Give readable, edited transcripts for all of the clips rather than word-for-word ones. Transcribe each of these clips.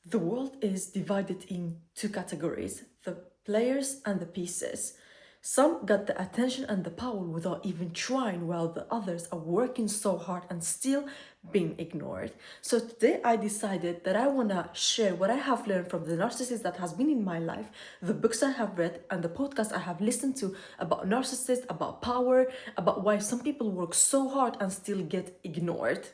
The world is divided in two categories, the players and the pieces. Some got the attention and the power without even trying, while the others are working so hard and still being ignored. So today I decided that I want to share what I have learned from the narcissist that has been in my life, the books I have read, and the podcasts I have listened to about narcissists, about power, about why some people work so hard and still get ignored,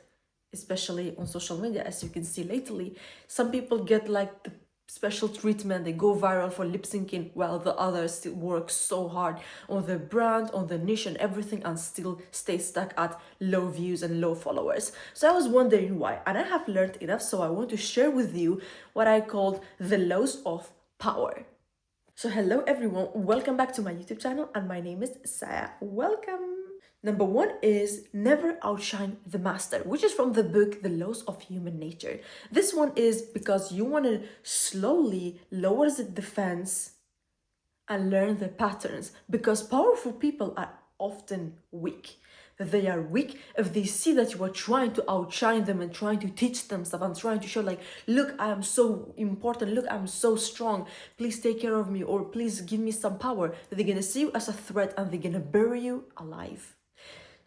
especially on social media. As you can see lately, some people get like the special treatment, they go viral for lip syncing, while the others still work so hard on their brand, on their niche and everything, and still stay stuck at low views and low followers. So I was wondering why, and I have learned enough, so I want to share with you what I called the laws of power. So hello everyone, welcome back to my YouTube channel, and my name is Saia. Welcome. Number one is never outshine the master, which is from the book The Laws of Human Nature. This one is because you want to slowly lower the defense and learn the patterns, because powerful people are often weak. They are weak if they see that you are trying to outshine them and trying to teach them stuff and trying to show like, look, I am so important, look, I'm so strong, please take care of me, or please give me some power. They're gonna see you as a threat and they're gonna bury you alive.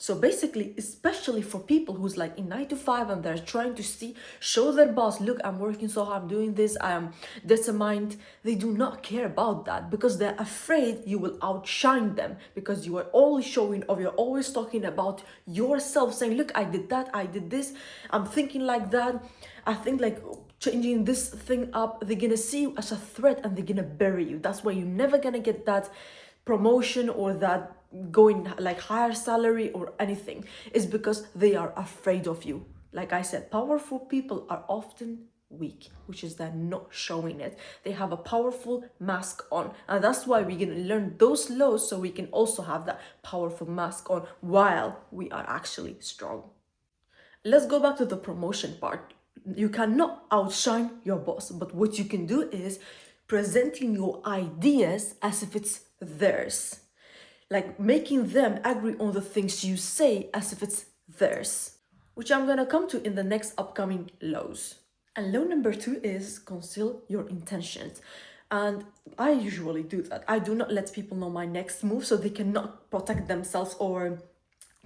So basically, especially for people who's like in 9 to 5 and they're trying to show their boss, look, I'm working so hard, I'm doing this, I am determined. They do not care about that because they're afraid you will outshine them, because you are always showing or you're always talking about yourself, saying, look, I did that, I did this, I'm thinking like that, I think like changing this thing up. They're gonna see you as a threat and they're gonna bury you. That's why you're never gonna get that promotion or that going like higher salary or anything, is because they are afraid of you. Like I said, powerful people are often weak, which is they're not showing it. They have a powerful mask on, and that's why we're gonna learn those laws so we can also have that powerful mask on while we are actually strong. Let's go back to the promotion part. You cannot outshine your boss, but what you can do is presenting your ideas as if it's theirs, like making them agree on the things you say as if it's theirs, which I'm gonna come to in the next upcoming laws. And law number 2 is conceal your intentions. And I usually do that. I do not let people know my next move so they cannot protect themselves or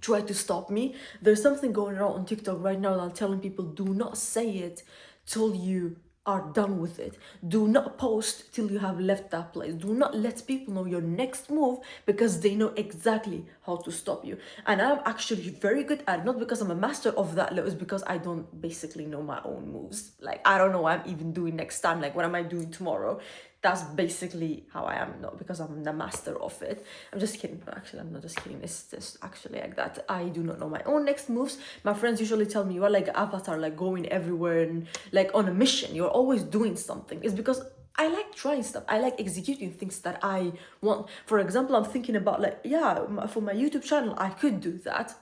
try to stop me. There's something going around on TikTok right now that I'm telling people, do not say it till you are done with it. Do not post till you have left that place. Do not let people know your next move, because they know exactly how to stop you. And I'm actually very good at it, not because I'm a master of that law, it's because I don't basically know my own moves. Like, I don't know what I'm even doing next time. Like, what am I doing tomorrow? That's basically how I am, not because I'm the master of it. I'm just kidding. Actually, I'm not just kidding. It's just actually like that. I do not know my own next moves. My friends usually tell me you are like an avatar, like going everywhere and like on a mission. You're always doing something. It's because I like trying stuff. I like executing things that I want. For example, I'm thinking about like, yeah, for my YouTube channel, I could do that.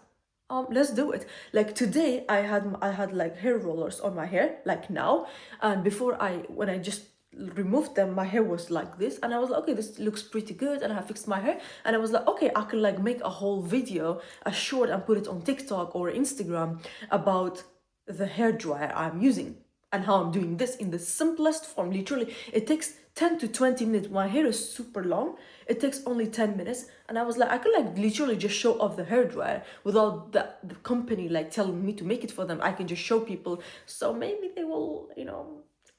Let's do it. Like today, I had like hair rollers on my hair, like now, and before when I just removed them, my hair was like this, and I was like, okay, this looks pretty good, and I fixed my hair, and I was like, okay, I can like make a whole video, a short, and put it on TikTok or Instagram about the hair dryer I'm using and how I'm doing this in the simplest form. Literally, it takes 10 to 20 minutes. My hair is super long. It takes only 10 minutes. And I was like, I could like literally just show off the hair dryer without the company like telling me to make it for them. I can just show people. So maybe they will,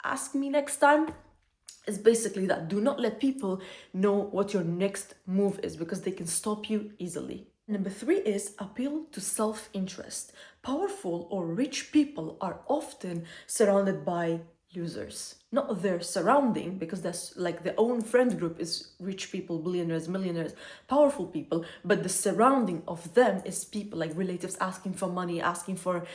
ask me next time. It's basically that. Do not let people know what your next move is, because they can stop you easily. Number 3 is appeal to self-interest. Powerful or rich people are often surrounded by losers. Not their surrounding, because that's like their own friend group is rich people, billionaires, millionaires, powerful people, but the surrounding of them is people like relatives asking for money, asking for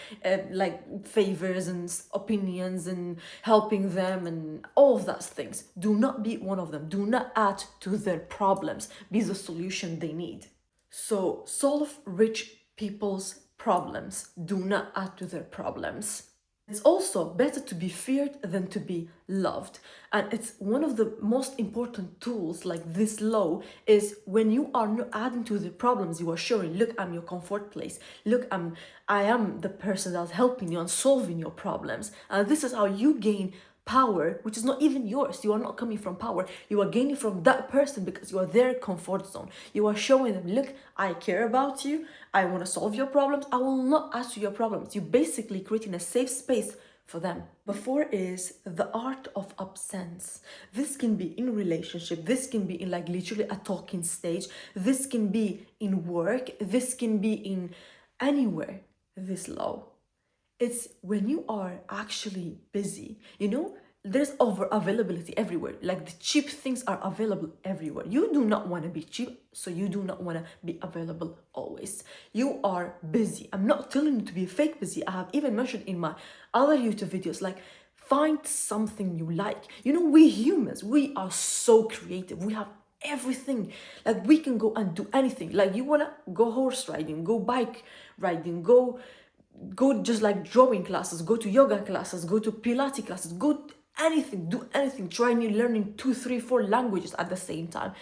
like favors and opinions and helping them and all of those things. Do not be one of them. Do not add to their problems. Be the solution they need. So solve rich people's problems. Do not add to their problems. It's also better to be feared than to be loved. And it's one of the most important tools, like this law, is when you are not adding to the problems, you are showing, look, I'm your comfort place. Look, I am the person that's helping you and solving your problems. And this is how you gain power, which is not even yours. You are not coming from power. You are gaining from that person because you are their comfort zone. You are showing them, look, I care about you. I want to solve your problems. I will not ask you your problems. You're basically creating a safe space for them. Before is the art of absence. This can be in relationship. This can be in like literally a talking stage. This can be in work. This can be in anywhere. This low. It's when you are actually busy, there's over availability everywhere. Like the cheap things are available everywhere. You do not want to be cheap, so you do not want to be available always. You are busy. I'm not telling you to be fake busy. I have even mentioned in my other YouTube videos, like, find something you like. We humans, we are so creative. We have everything. Like, we can go and do anything. Like, you want to go horse riding, go bike riding, go just like drawing classes, go to yoga classes, go to Pilates classes, go anything, do anything. Try new learning 2, 3, 4 languages at the same time.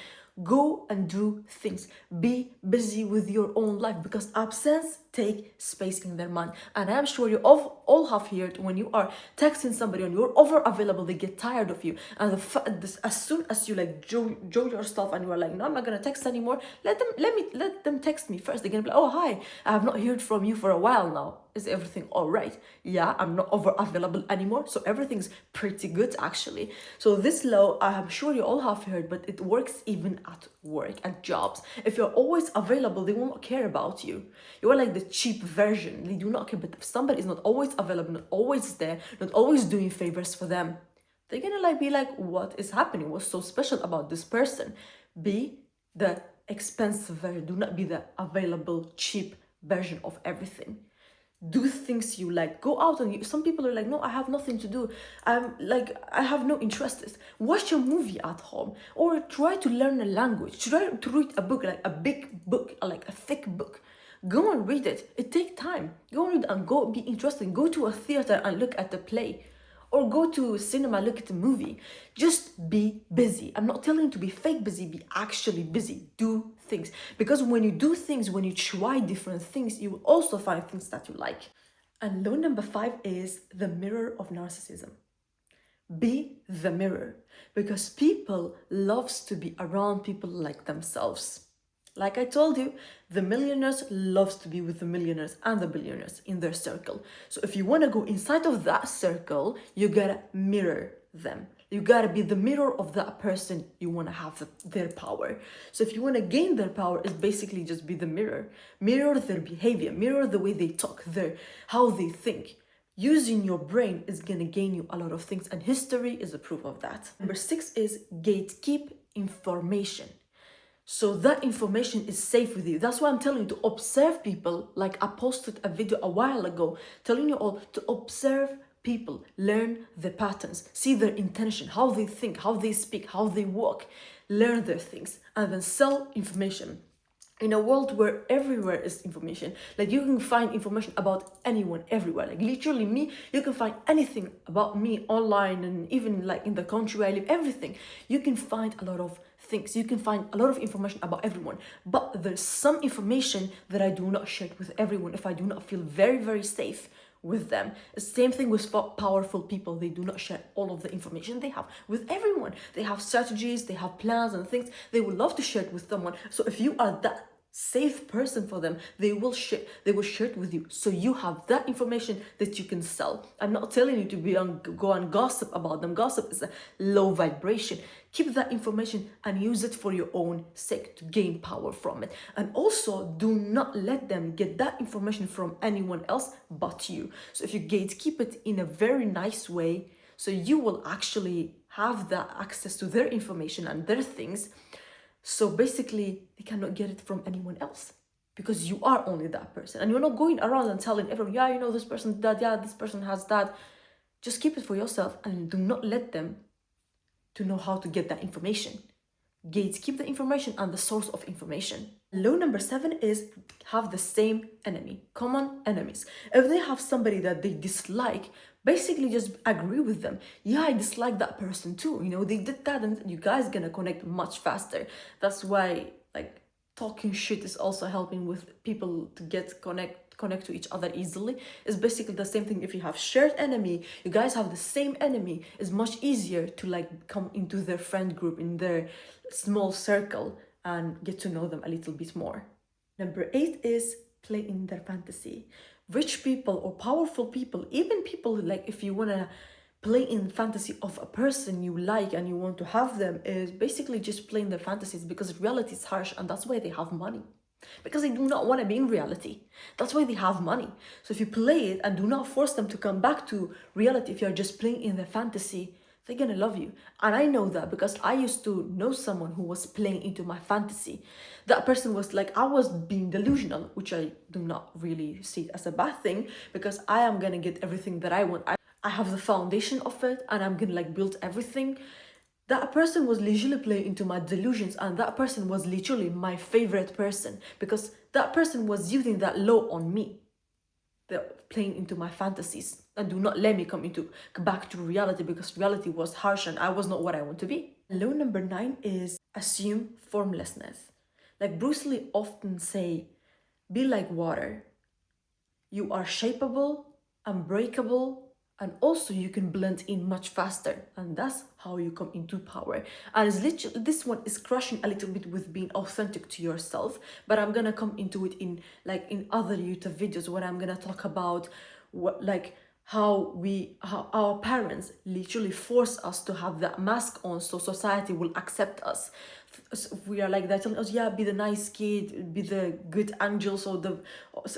Go and do things. Be busy with your own life, because absence take space in their mind. And I'm sure you all have heard, when you are texting somebody and you're over available, they get tired of you. And as soon as you like joe yourself and you are like, no, I'm not gonna text anymore, let them text me first. They're gonna be like, oh, hi, I have not heard from you for a while now. Is everything all right? Yeah, I'm not over available anymore, so everything's pretty good actually. So this law, I'm sure you all have heard, but it works even at work, at jobs. If you're always available, they will not care about you. You are like the cheap version. They do not care. But if somebody is not always available, not always there, not always doing favors for them, they're gonna be like, what is happening? What's so special about this person? Be the expensive version. Do not be the available, cheap version of everything. Do things you like. Go out and some people are like, no, I have nothing to do. I have no interest. Watch a movie at home, or try to learn a language. Try to read a book, like a big book, like a thick book. Go and read it. It takes time. Go and read and go be interested. Go to a theater and look at the play. Or go to cinema, look at a movie. Just be busy. I'm not telling you to be fake busy, be actually busy. Do things. Because when you do things, when you try different things, you will also find things that you like. And law number 5 is the mirror of narcissism. Be the mirror. Because people loves to be around people like themselves. Like I told you, the millionaires loves to be with the millionaires and the billionaires in their circle. So if you want to go inside of that circle, you gotta mirror them. You gotta be the mirror of that person you want to have their power. So if you want to gain their power, it's basically just be the mirror. Mirror their behavior, mirror the way they talk, how they think. Using your brain is gonna gain you a lot of things, and history is a proof of that. Number 6 is gatekeep information. So that information is safe with you. That's why I'm telling you to observe people. Like I posted a video a while ago telling you all to observe people, learn the patterns, see their intention, how they think, how they speak, how they walk, learn their things, and then sell information. In a world where everywhere is information, like you can find information about anyone everywhere. Like literally me, you can find anything about me online, and even like in the country where I live, everything. You can find a lot of things. You can find a lot of information about everyone. But there's some information that I do not share with everyone if I do not feel very, very safe with them. The same thing with powerful people. They do not share all of the information they have with everyone. They have strategies, they have plans and things. They would love to share it with someone. So if you are that safe person for them, they will share it with you. So you have that information that you can sell. I'm not telling you to go and gossip about them. Gossip is a low vibration. Keep that information and use it for your own sake to gain power from it. And also do not let them get that information from anyone else but you. So if you gatekeep it in a very nice way, so you will actually have that access to their information and their things. So basically, they cannot get it from anyone else because you are only that person. And you're not going around and telling everyone, yeah, you know, this person did that, yeah, this person has that. Just keep it for yourself and do not let them to know how to get that information. Gatekeep the information and the source of information. Law number 7 is have the same enemy, common enemies. If they have somebody that they dislike, basically just agree with them. Yeah, I dislike that person too. You know, they did that, and you guys gonna connect much faster. That's why like talking shit is also helping with people to get connect to each other easily. It's basically the same thing. If you have shared enemy, you guys have the same enemy, it's much easier to like come into their friend group, in their small circle, and get to know them a little bit more. Number 8 is play in their fantasy. Rich people or powerful people, even people like, if you want to play in fantasy of a person you like and you want to have them, is basically just playing their fantasies, because reality is harsh, and that's why they have money. Because they do not want to be in reality. That's why they have money. So if you play it and do not force them to come back to reality, if you're just playing in their fantasy, they're gonna love you. And I know that because I used to know someone who was playing into my fantasy. That person was like, I was being delusional, which I do not really see as a bad thing, because I am gonna get everything that I want. I have the foundation of it, and I'm gonna like build everything. That person was literally playing into my delusions, and that person was literally my favorite person, because that person was using that law on me. They're playing into my fantasies and do not let me come back to reality, because reality was harsh and I was not what I want to be. Law number 9 is assume formlessness. Like Bruce Lee often say, be like water. You are shapeable, unbreakable, and also you can blend in much faster, and that's how you come into power. And it's literally, this one is crushing a little bit with being authentic to yourself, but I'm gonna come into it in other YouTube videos, where I'm gonna talk about what, like, how our parents literally force us to have that mask on so society will accept us. So we are like, they're telling us, yeah, be the nice kid, be the good angel, so the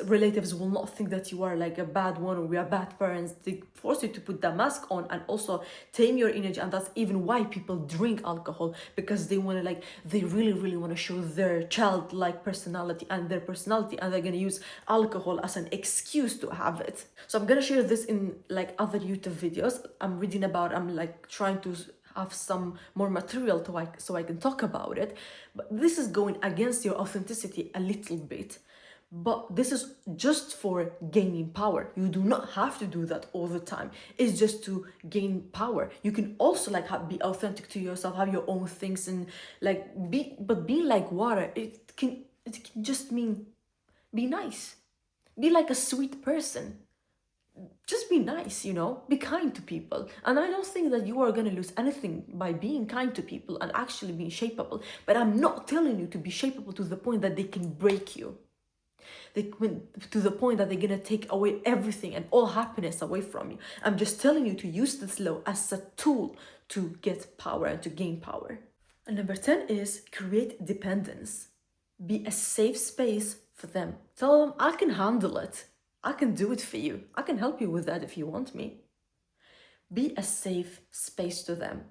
relatives will not think that you are like a bad one or we are bad parents. They force you to put that mask on and also tame your energy. And that's even why people drink alcohol, because they want to they really want to show their childlike personality and their personality, and they're going to use alcohol as an excuse to have it. So I'm going to share this in other YouTube videos. I'm trying to have some more material so I can talk about it. But this is going against your authenticity a little bit. But this is just for gaining power. You do not have to do that all the time. It's just to gain power. You can also be authentic to yourself, have your own things, and be like water. It can just mean be nice. Be like a sweet person. Just be nice, be kind to people. And I don't think that you are going to lose anything by being kind to people and actually being shapeable. But I'm not telling you to be shapeable to the point that they can break you. To the point that they're going to take away everything and all happiness away from you. I'm just telling you to use this law as a tool to get power and to gain power. And number 10 is create dependence. Be a safe space for them. Tell them, I can handle it. I can do it for you. I can help you with that if you want me. Be a safe space to them.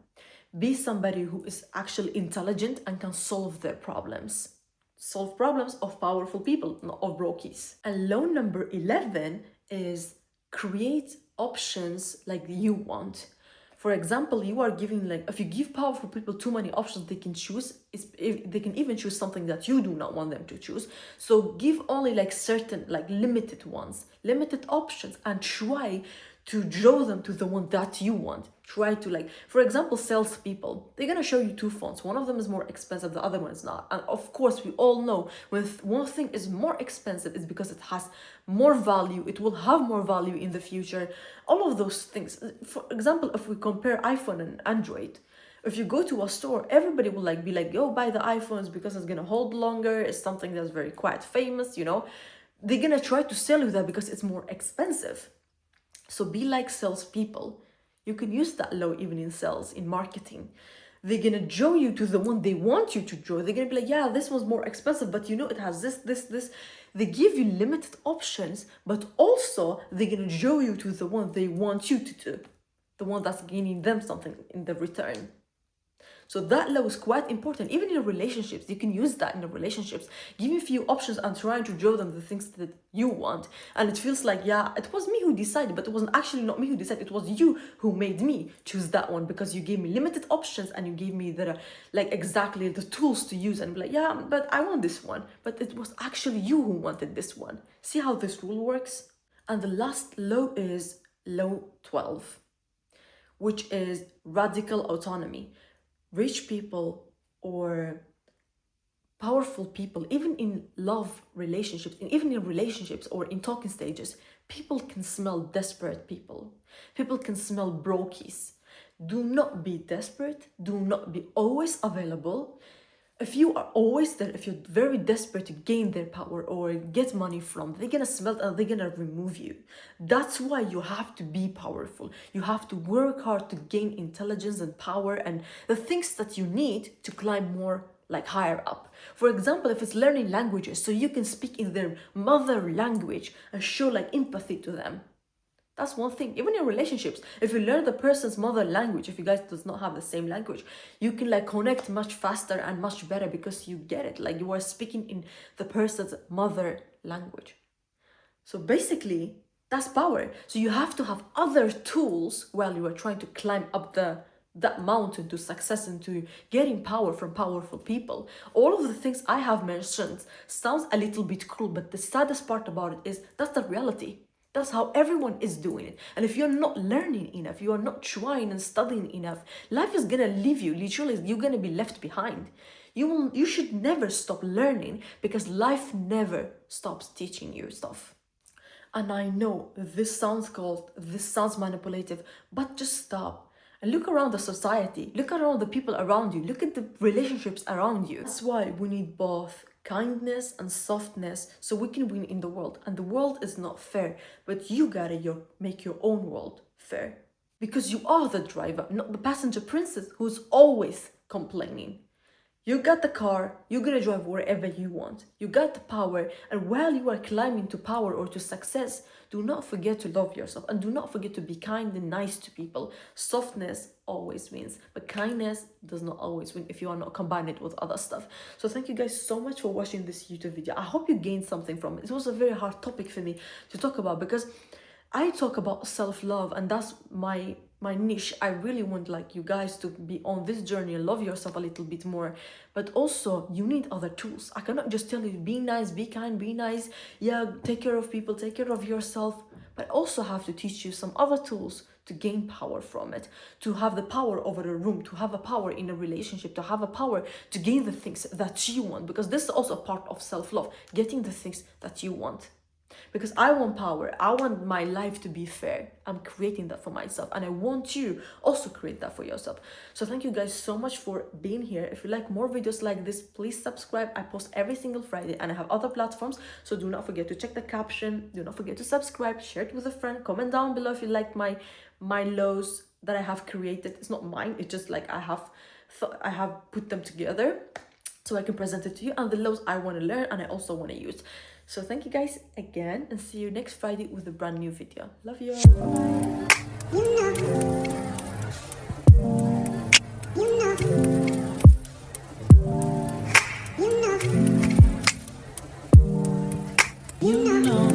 Be somebody who is actually intelligent and can solve their problems. Solve problems of powerful people, not of brokies. And law number 11 is create options like you want. For example, you are giving if you give powerful people too many options, they can choose. They can even choose something that you do not want them to choose. So give only certain limited ones, limited options, and try to draw them to the one that you want. Try to for example, salespeople, they're gonna show you two phones. One of them is more expensive, the other one is not. And of course, we all know when one thing is more expensive, it's because it has more value. It will have more value in the future. All of those things. For example, if we compare iPhone and Android, if you go to a store, everybody will be like, yo, buy the iPhones because it's gonna hold longer. It's something that's very quite famous, They're gonna try to sell you that because it's more expensive. So be like salespeople. You can use that law even in sales, in marketing. They're gonna draw you to the one they want you to draw. They're gonna be like, yeah, this one's more expensive, but it has this. They give you limited options, but also they're gonna draw you to the one they want you to do. The one that's gaining them something in the return. So that law is quite important. Even in relationships, you can use that in the relationships. Give me a few options and trying to draw them the things that you want. And it feels like, yeah, it was me who decided, but it wasn't actually not me who decided. It was you who made me choose that one, because you gave me limited options and you gave me exactly the tools to use and be like, yeah, but I want this one. But it was actually you who wanted this one. See how this rule works? And the last law is law 12, which is radical autonomy. Rich people or powerful people, even in love relationships, and even in relationships or in talking stages, people can smell desperate people. People can smell brokies. Do not be desperate. Do not be always available. If you are always there, if you're very desperate to gain their power or get money from, they're gonna smell it and they're gonna remove you. That's why you have to be powerful. You have to work hard to gain intelligence and power and the things that you need to climb more like higher up. For example, if it's learning languages, so you can speak in their mother language and show like empathy to them. That's one thing. Even in relationships, if you learn the person's mother language, if you guys does not have the same language, you can like connect much faster and much better because you get it. Like you are speaking in the person's mother language. So basically, that's power. So you have to have other tools while you are trying to climb up that mountain to success and to getting power from powerful people. All of the things I have mentioned sounds a little bit cruel, but the saddest part about it is that's the reality. That's how everyone is doing it. And if you're not learning enough, you are not trying and studying enough, life is gonna leave you. Literally, you're gonna be left behind. You should never stop learning because life never stops teaching you stuff. And I know this sounds cold, this sounds manipulative, but just stop. And look around the society, look around the people around you, look at the relationships around you. That's why we need both kindness and softness so we can win in the world. And the world is not fair, but you gotta make your own world fair. Because you are the driver, not the passenger princess who's always complaining. You got the car, you're gonna drive wherever you want. You got the power, and while you are climbing to power or to success, do not forget to love yourself and do not forget to be kind and nice to people. Softness always wins, but kindness does not always win if you are not combining it with other stuff. So thank you guys so much for watching this YouTube video. I hope you gained something from it. It was a very hard topic for me to talk about because I talk about self-love and that's my niche. I really want like you guys to be on this journey and love yourself a little bit more, but also you need other tools. I cannot just tell you be nice, be kind, be nice, yeah, take care of people, take care of yourself, but I also have to teach you some other tools to gain power from it, to have the power over a room, to have a power in a relationship, to have a power to gain the things that you want, because this is also a part of self-love, getting the things that you want. Because I want power, I want my life to be fair. I'm creating that for myself and I want you also create that for yourself. So thank you guys so much for being here. If you like more videos like this, please subscribe. I post every single Friday and I have other platforms, so do not forget to check the caption, do not forget to subscribe, share it with a friend, comment down below if you like my laws that I have created. It's not mine, it's just like I have put them together so I can present it to you, and the laws I want to learn and I also want to use. So thank you guys again and see you next Friday with a brand new video. Love you all. Bye. You know.